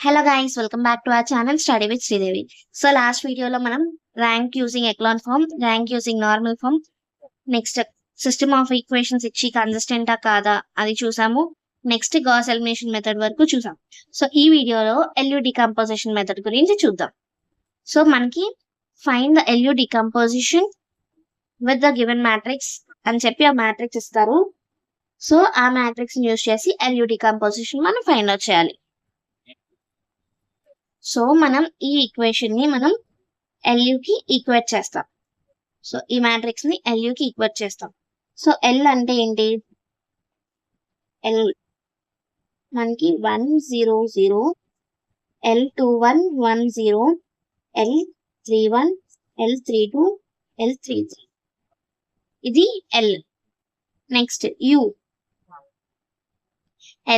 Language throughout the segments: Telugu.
Hello guys, welcome back to our channel Study with Sridevi. So last video lo manam rank using echelon form, rank using normal form, next system of equations ఇచ్చి కన్సిస్టెంట్ కాదా అది చూసాము. నెక్స్ట్ గాస్ ఎలిమినేషన్ మెథడ్ వరకు చూసాం. సో ఈ వీడియోలో LU డికంపోజిషన్ మెథడ్ గురించి చూద్దాం. సో మనకి find the LU decomposition with the given matrix అని చెప్పి ఆ మ్యాట్రిక్స్ ఇస్తారు. సో ఆ మ్యాట్రిక్స్ యూజ్ చేసి LU డికంపోజిషన్ మనం ఫైండ్ అవుట్ చేయాలి. సో మనం ఈ ఈక్వేషన్ ని మనం LU కి ఈక్వేట్ చేస్తాం. సో ఈ మ్యాట్రిక్స్ ని LU కి ఈక్వేట్ చేస్తాం. సో L అంటే ఏంటి? L మనకి 1 0 0, L21 1 0, L31 L32 L33 ఇది L. Next U.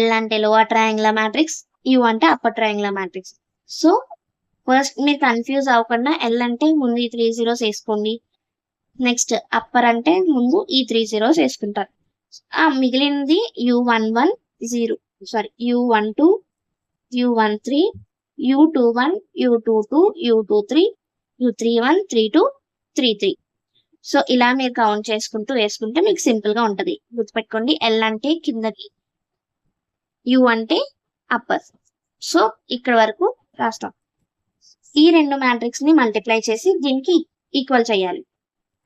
L అంటే లోవర్ ట్రయాంగులర్ మ్యాట్రిక్స్, U అంటే upper triangular matrix. So first మీరు కన్ఫ్యూజ్ అవ్వకుండా L అంటే ముందు ఈ 3 zeros వేసుకోండి. నెక్స్ట్ అప్పర్ అంటే ముందు ఈ 3 zeros వేసుకుంటారు. మిగిలినది U11 0 sorry U12 U13 U21 U22 U23 U31 32 33. So ఇలా మీరు కౌంట్ చేసుకుంటూ వేసుకుంటే మీకు సింపుల్ గా ఉంటది. గుర్తుపెట్టుకోండి, L అంటే కిందకి, U అంటే అప్పర్. సో ఇక్కడ వరకు రాస్తాం. ఈ రెండు మ్యాట్రిక్స్ ని మల్టిప్లై చేసి దీనికి ఈక్వల్ చేయాలి,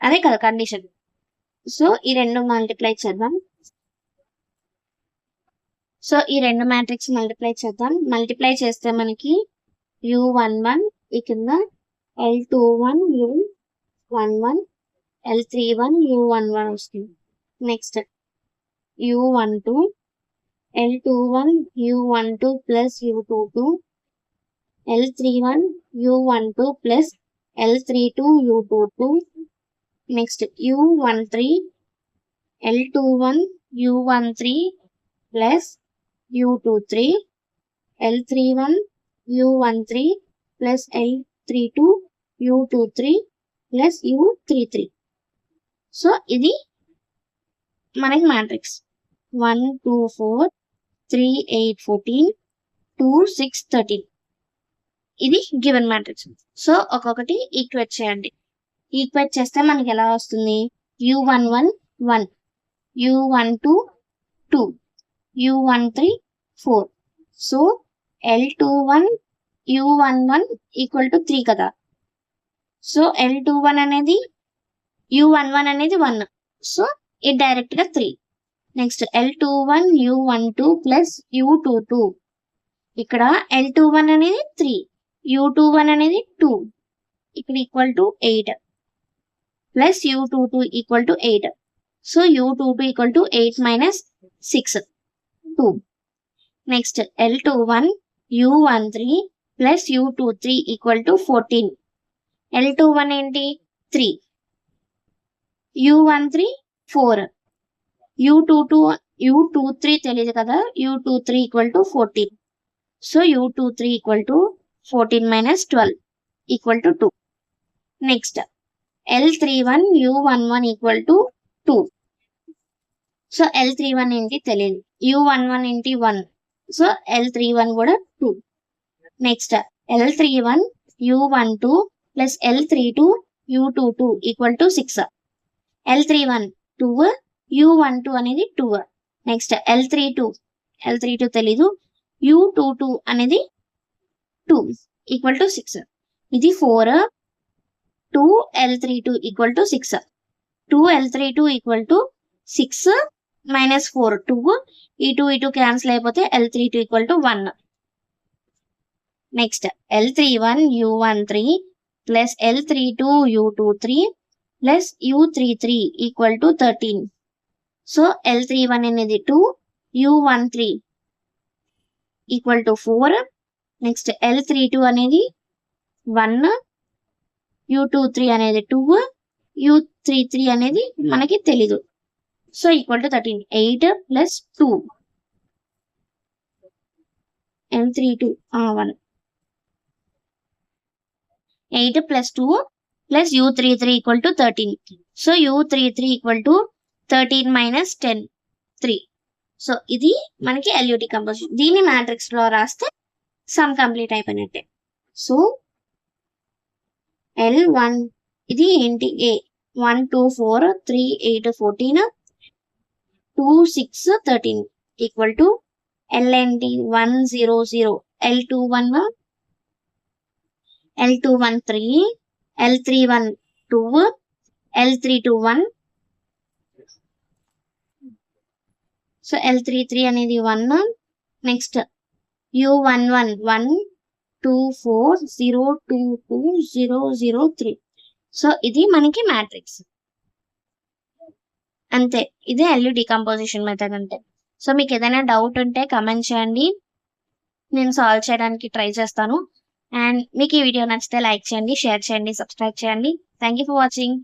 అదే కదా కండిషన్. సో ఈ రెండు మల్టిప్లై చేద్దాం. సో ఈ రెండు మ్యాట్రిక్స్ మల్టిప్లై చేద్దాం. మల్టిప్లై చేస్తే మనకి U11 ఈ కింద L21 U11 L31 U11 వస్తుంది. Next U12 L21 U12 plus U22 L31 U12 plus L32 U22. Next U13 L21 U13 plus U23 L31 U13 plus L32 U23 plus U33. So ఇది మనకి మ్యాట్రిక్స్ 1 2 4 3 8 14 2 6 13. ఇది గివెన్ మ్యాట్రిక్స్. సో ఒక్కొక్కటి ఈక్వేట్ చేయండి. ఈక్వేట్ చేస్తే మనకి ఎలా వస్తుంది? U11 1, U12 2, U13 4. So L21 U11 equal to 3 కదా. సో L21 అనేది U11 అనేది 1. సో ఇది డైరెక్ట్ గా 3. Next L21 U12 plus U22. ఇక్కడ L21 అనేది 3, U21 అనేది 2, ఇక్కడ equal to 8 plus U22 equal to 8. So U22 equal to 8 minus 6 2. Next L21 U13 plus U23 equal to 14. L21 ఏంటి? 3, U13 4, U23 తెలియదు కదా, U23 equal to 14. So U23 equal to 14 minus 12 equal to 2. Next L31 U11 equal to 2. So L31 ఏంటి తెలియదు, U11 ఏంటి 1. సో L31 కూడా 2. Next L31 U12 plus L32 U22 equal to 6. L31 2, U12 అనేది 2. నెక్స్ట్ L32 తెలీదు, U22 అనేది 2 ఈక్వల్ టు 6. ఇది 4 2 L32 equal to 6. 2 L32 equal to 6 minus 4 2. ఈ 2 క్యాన్సిల్ అయిపోతే L32 equal to 1. Next L31 U13 plus L32 U23 plus U33 equal to 13. So L31 అనేది 2, U13 equal to 4. Next L32 అనేది 1, U23 అనేది 2, U33 అనేది మనకి తెలీదు. So equal to 13. 8 plus 2 L32 1. 8 plus 2 plus U33 equal to 13. So U33 equal to 13 minus 10 3. So ఇది మనకి LU డికంపోజిషన్. దీన్ని మ్యాట్రిక్స్ లో రాస్తే సమ్ కంప్లీట్ అయిపోయినట్టే. సో L1 ఇది ఏంటి A 1 2 4 3 8 14 2 6 13 ఈక్వల్ టు L ఏంటి 1 0 0 L21 L21 3 L31 2 L321 so L33 అనేది 1. Next U11 1 2 4 0 2 2 0 0 3. సో ఇది మనకి మ్యాట్రిక్స్ అంతే. ఇదే LU డికంపోజిషన్ మెథడ్ అంటే. సో మీకు ఏదైనా డౌట్ ఉంటే కమెంట్ చేయండి, నేను సాల్వ్ చేయడానికి ట్రై చేస్తాను. అండ్ మీకు ఈ వీడియో నచ్చితే లైక్ చేయండి, షేర్ చేయండి, సబ్స్క్రైబ్ చేయండి. Thank you for watching.